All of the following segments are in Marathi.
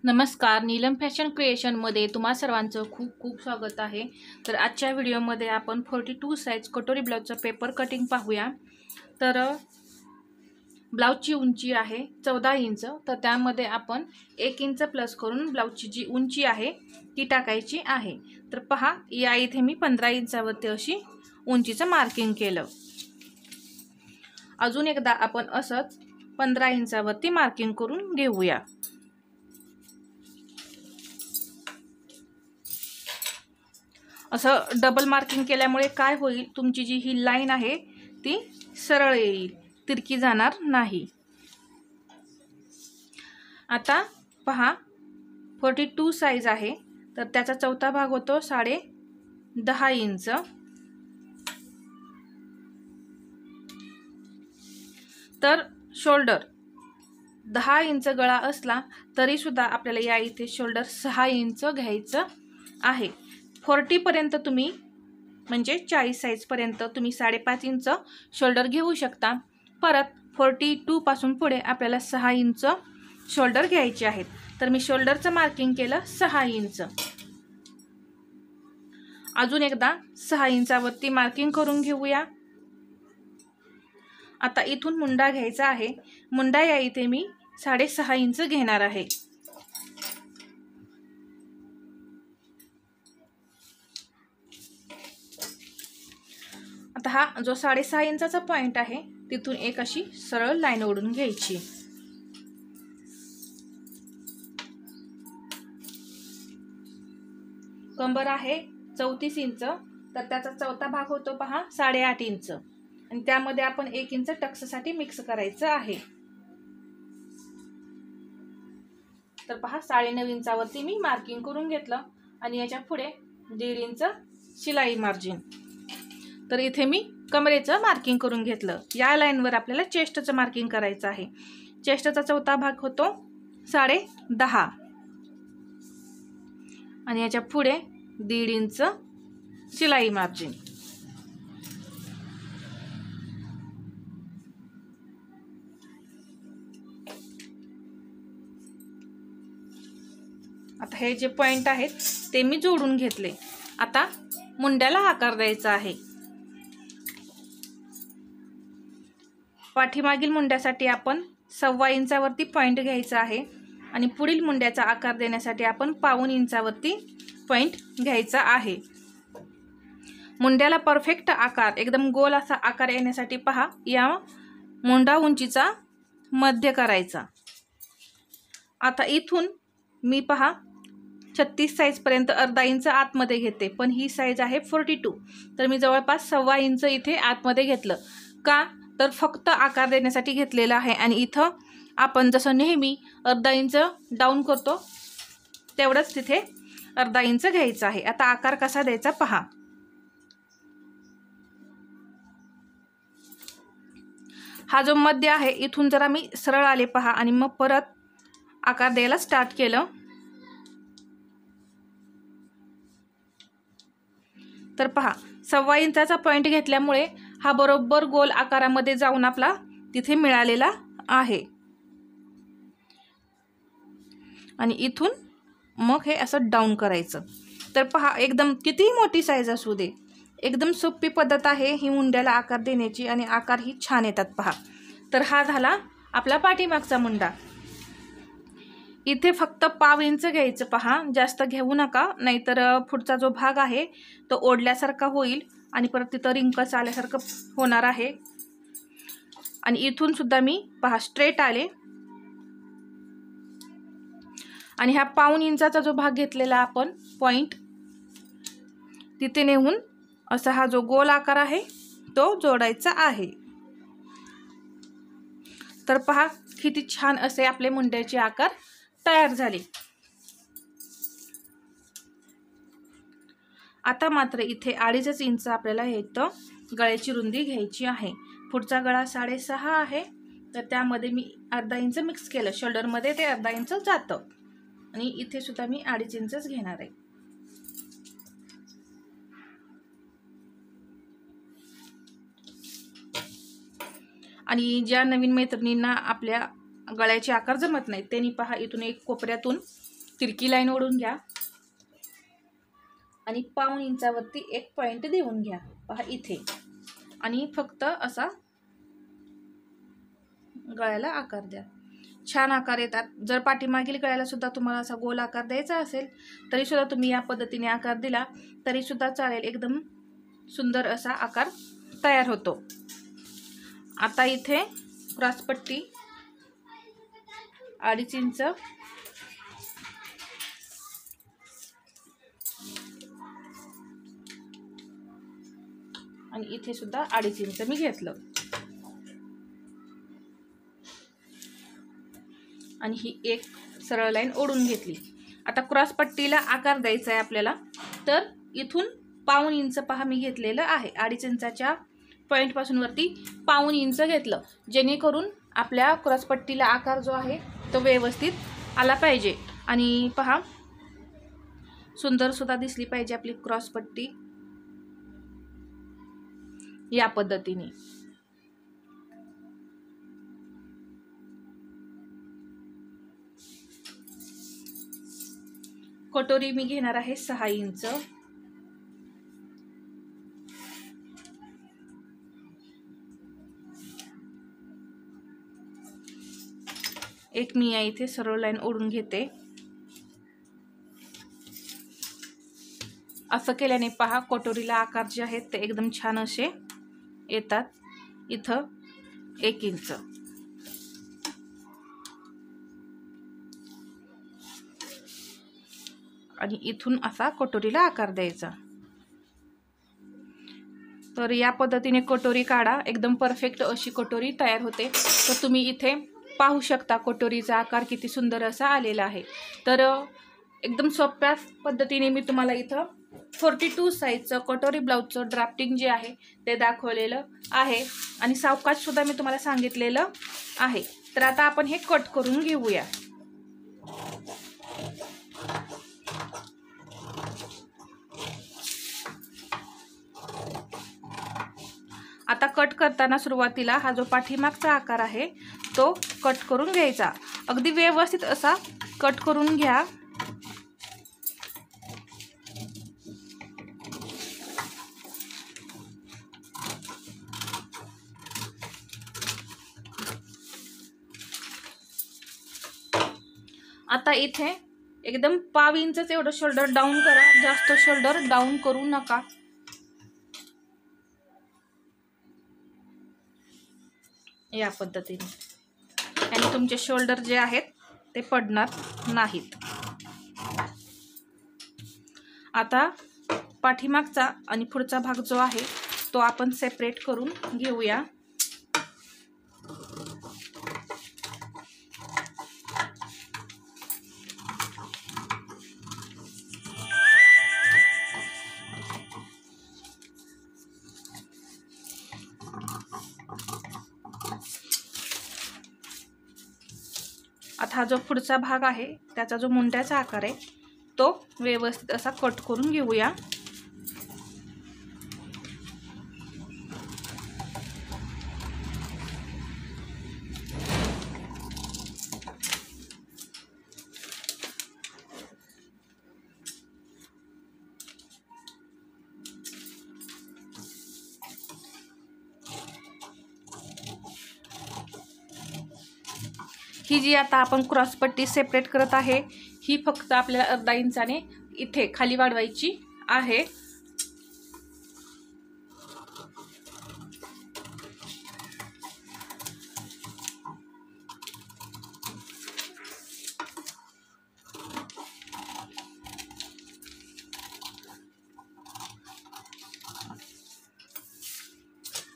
नमस्कार, नीलम फॅशन क्रिएशनमध्ये तुम्हा सर्वांचं खूप खूप स्वागत आहे। तर आजच्या व्हिडिओमध्ये आपण 42 साइज कटोरी ब्लाउजचं पेपर कटिंग पाहूया। तर ब्लाउजची उंची आहे 14 इंच, तर त्यामध्ये आपण 1 इंच प्लस करून ब्लाउजची जी उंची आहे ती टाकायची आहे। तर पहा, या इथे मी 15 इंचावरती अशी उंचीचं मार्किंग केलं। अजून एकदा आपण असंच 15 इंचावरती मार्किंग करून घेऊया। असं डबल मार्किंग केल्यामुळे काय होईल, तुमची जी ही लाईन आहे ती सरळ येईल, तिरकी जाणार नाही। आता पहा, 42 साइज आहे, तर त्याचा चौथा भाग होतो 10.5 इंच। तर शोल्डर 10 इंच गळा असला तरी सुद्धा आपल्याला या इथे शोल्डर 6 इंच घ्यायचं आहे। 40 पर्यंत तुम्ही म्हणजे 40 साइज पर्यंत तुम्ही 5.5 इंच शोल्डर घेऊ शकता। परत 42 पासून पुढे आपल्याला 6 इंच शोल्डर घ्यायचे आहेत। तर मी शोल्डरचं मार्किंग केलं 6 इंच। अजून एकदा 6 इंचावरती मार्किंग करून घेऊया। आता इथून मुंडा घ्यायचा आहे। मुंडा या इथे मी 6.5 इंच घेणार आहे। आता हा जो 6.5 इंचाचा पॉइंट आहे तिथून एक अशी सरळ लाईन ओढून घ्यायची। कंबर आहे 34 इंच, तर त्याचा चौथा भाग होतो पहा 8.5 इंच, आणि त्यामध्ये आपण 1 इंच टक्ससाठी मिक्स करायचं आहे। तर पहा, 9.5 इंचावरती मी मार्किंग करून घेतलं आणि याच्या पुढे 1.5 इंच शिलाई मार्जिन। तर इथे मी कमरेचं मार्किंग करून घेतलं। या लाईनवर आपल्याला चेस्टचं मार्किंग करायचं आहे। चेस्टचा चौथा भाग होतो 10.5 आणि याच्या पुढे 1.5 इंच शिलाई मार्जिन। आता हे जे पॉइंट आहेत ते मी जोडून घेतले। आता मुंड्याला आकार द्यायचा आहे। पाठीमागील मुंड्यासाठी आपण 1.25 इंचावरती पॉइंट घ्यायचा आहे आणि पुढील मुंड्याचा आकार देण्यासाठी आपण 1.25 इंचावरती पॉइंट घ्यायचा आहे। मुंड्याला परफेक्ट आकार, एकदम गोल असा आकार येण्यासाठी पहा, या मुंडा उंचीचा मध्य करायचा। आता इथून मी पहा 36 साइज पर्यंत अर्धा इंच आतमध्ये घेते, पण ही साइज आहे 42, तर मी जवळपास 1.25 इंच इथे आतमध्ये घेतलं। का तर फक्त आकार देण्यासाठी घेतलेला आहे, आणि इथं आपण जसं नेहमी अर्धा इंच डाऊन करतो तेवढंच तिथे अर्धा इंच घ्यायचं आहे। आता आकार कसा द्यायचा पहा। हा जो मध्य आहे इथून जरा मी सरळ आले पहा, आणि मग परत आकार द्यायला स्टार्ट केलं। तर पहा, 1.25 इंचाचा पॉइंट घेतल्यामुळे हा बरोबर गोल आकारामध्ये जाऊन आपला तिथे मिळालेला आहे, आणि इथून मग हे असं डाऊन करायचं। तर पहा, एकदम किती मोठी साइज असू दे, एकदम सोपी पद्धत आहे ही मुंड्याला आकार देण्याची, आणि आकार ही छान येतात पहा। तर हा झाला आपला पाठीमागचा मुंडा। इथे फक्त 1.25 इंच घ्यायचं पहा, जास्त घेऊ नका, नाहीतर पुढचा जो भाग आहे तो ओढल्यासारखा होईल आणि परत तिथं रिंकल्स आल्यासारखं होणार आहे। आणि इथून सुद्धा मी पहा स्ट्रेट आले, आणि हा 1.25 इंचाचा जो भाग घेतलेला आपण पॉइंट तिथे नेऊन असा हा जो गोल आकार आहे तो जोडायचा आहे। तर पहा, किती छान असे आपले मुंड्याचे आकार तयार झाले। आता मात्र इथे 2.5 इंच आपल्याला इथं गळ्याची रुंदी घ्यायची आहे। पुढचा गळा 6.5 आहे, तर त्यामध्ये मी अर्धा इंच मिक्स केलं, शोल्डरमध्ये ते अर्धा इंच जातं, आणि इथे सुद्धा मी 2.5 इंचच घेणार आहे। आणि ज्या नवीन मैत्रिणींना आपल्या गळ्याचे आकार जमत नाहीत त्यांनी पहा, इथून एक कोपऱ्यातून तिरकी लाईन ओढून घ्या आणि पाऊण इंचावरती एक पॉइंट देऊन घ्या पहा इथे, आणि फक्त असा गळ्याला आकार द्या. छान आकार येतात. जर पाठीमागील गळ्याला सुद्धा तुम्हाला असा गोल आकार द्यायचा असेल तरी सुद्धा तुम्ही या पद्धतीने आकार दिला तरी सुद्धा चालेल. एकदम सुंदर असा आकार तयार होतो. आता इथे क्रॉसपट्टी 2.5 इंच आणि इथे सुद्धा 2.5 इंच मी घेतलं आणि ही एक सरळ लाईन ओढून घेतली. आता क्रॉस पट्टीला आकार द्यायचा आहे आपल्याला, तर इथून पाऊण इंच पहा मी घेतलेलं आहे. 2.5 इंचाच्या पॉइंट पासून वरती पाऊण इंच घेतलं, जेणेकरून आपल्या क्रॉस पट्टीला आकार जो आहे तो व्यवस्थित आला पाहिजे. आणि पहा सुंदर सुद्धा दिसली पाहिजे आपली क्रॉस पट्टी या पद्धतीने. कटोरी मी घेणार आहे 6 इंच. एक मी या इथे सरळ लाईन ओढून घेते. असं केल्याने पहा कटोरीला आकार जे आहेत ते एकदम छान असे येतात. इथं 1 इंच आणि इथून असा कटोरीला आकार द्यायचा. तर या पद्धतीने कटोरी काढा. एकदम परफेक्ट अशी कटोरी तयार होते. तर तुम्ही इथे पाहू शकता कटोरीचा आकार किती सुंदर असा आलेला आहे. तर एकदम सोप्या पद्धतीने मी तुम्हाला इथं 42 साईजचं कटोरी ब्लाऊजचं ड्राफ्टिंग जे आहे ते दाखवलेलं आहे आणि सावकाश सुद्धा मी तुम्हाला सांगितलेलं आहे. तर आता आपण हे कट करून घेऊया. आता कट करताना सुरुवातीला हा जो पाठीमागचा आकार आहे तो कट करून घ्यायचा. अगदी व्यवस्थित असा कट करून घ्या. आता इथे एकदम पाव इंचच एवढं शोल्डर डाऊन करा, जास्त शोल्डर डाऊन करू नका. या पद्धतीने, आणि तुमचे शोल्डर जे आहेत ते पडणार नाहीत. आता पाठीमागचा आणि पुढचा भाग जो आहे तो आपण सेपरेट करून घेऊया. आता हा जो पुढचा भाग आहे त्याचा जो मुंड्याचा आकार आहे तो व्यवस्थित असा कट करून घेऊया. ही जी आता आपण क्रॉसपट्टी सेपरेट करत आहे ही फक्त आपल्याला अर्धा इंचाने इथे खाली वाढवायची आहे.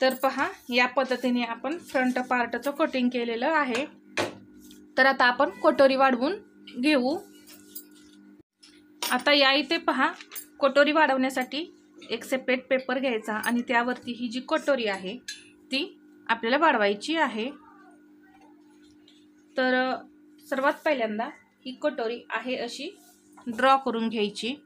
तर पहा या पद्धतीने आपण फ्रंट पार्टचं कटिंग केलेलं आहे. तर आता आपण कटोरी वाढवून घेऊ. आता या इथे पहा कटोरी वाढवण्यासाठी एक सेपरेट पेपर घ्यायचा आणि त्यावरती ही जी कटोरी आहे ती आपल्याला वाढवायची आहे. तर सर्वात पहिल्यांदा ही कटोरी आहे अशी ड्रॉ करून घ्यायची.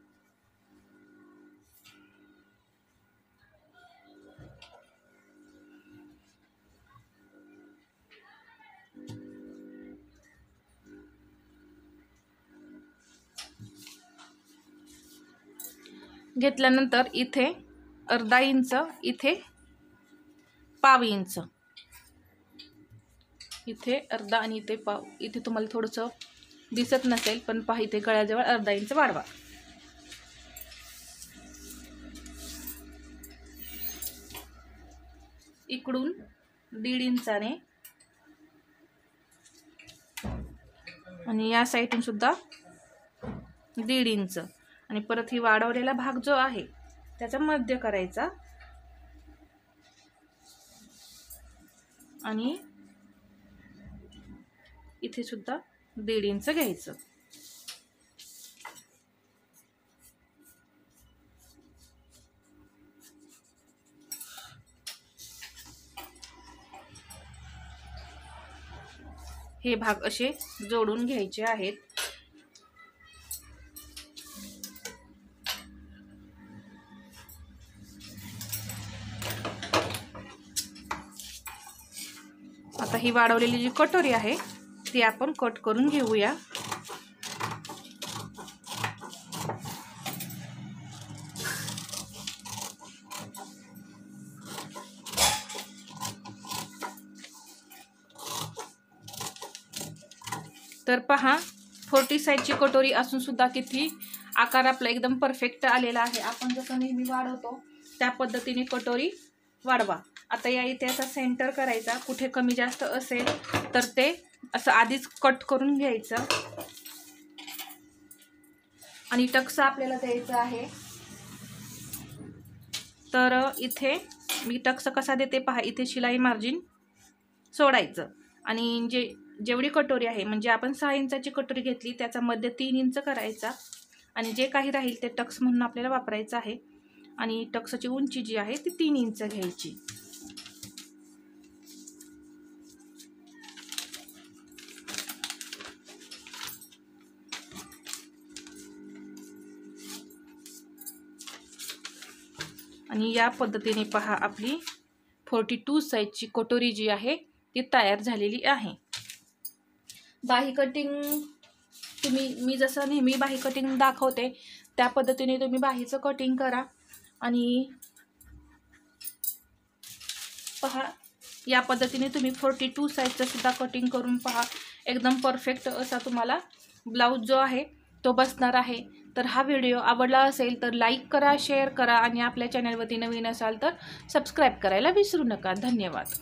घेतल्यानंतर इथे अर्धा इंच, इथे पाव इंच, इथे अर्धा आणि इथे पाव. इथे तुम्हाला थोडंसं दिसत नसेल पण पहा, इथे गळ्याजवळ अर्धा इंच वाढवा. इकडून 1.5 इंचाने आणि या साईडून सुद्धा 1.5 इंच आणि परत ही वाढवलेला भाग जो आहे त्याचा मध्य करायचा आणि इथे सुद्धा 1.5 इंच घ्यायचं. हे भाग असे जोडून घ्यायचे आहेत. आता ही वाढवलेली जी कटोरी आहे ती आपण कट करून घेऊया. तर पहा, 40 साईजची कटोरी असून सुद्धा किती आकार आपला एकदम परफेक्ट आलेला आहे. आपण जसं नेहमी वाढवतो त्या पद्धतीने कटोरी वाढवा. आता या इथे असा सेंटर करायचा. कुठे कमी जास्त असेल तर ते असं आधीच कट करून घ्यायचं आणि टक्सा आपल्याला द्यायचा आहे. तर इथे मी टक्स कसा देते पहा, इथे शिलाई मार्जिन सोडायचं आणि जेवढी कटोरी आहे म्हणजे आपण 6 इंचाची कटोरी घेतली त्याचा मध्य 3 इंच करायचा आणि जे काही राहील ते टक्स म्हणून आपल्याला वापरायचं आहे. आणि टक्सची उंची जी आहे ती 3 इंच घ्यायची. आणि या पद्धतीने पहा, आपली 42 साईजची कटोरी जी आहे ती तयार झालेली आहे. बाही कटिंग मी जसं नेहमी बाही कटिंग दाखवते त्या पद्धतीने तुम्ही बाहीचं कटिंग करा आणि पहा, या पद्धतीने तुम्ही 42 साईजचं सुद्धा कटिंग करून पहा. एकदम परफेक्ट असा तुम्हाला ब्लाऊज जो आहे तो बसणार आहे. तर हा व्हिडिओ आवडला असेल तर लाईक करा, शेअर करा आणि आपल्या चॅनलवरती नवीन असाल तर सबस्क्राईब करायला विसरू नका. धन्यवाद.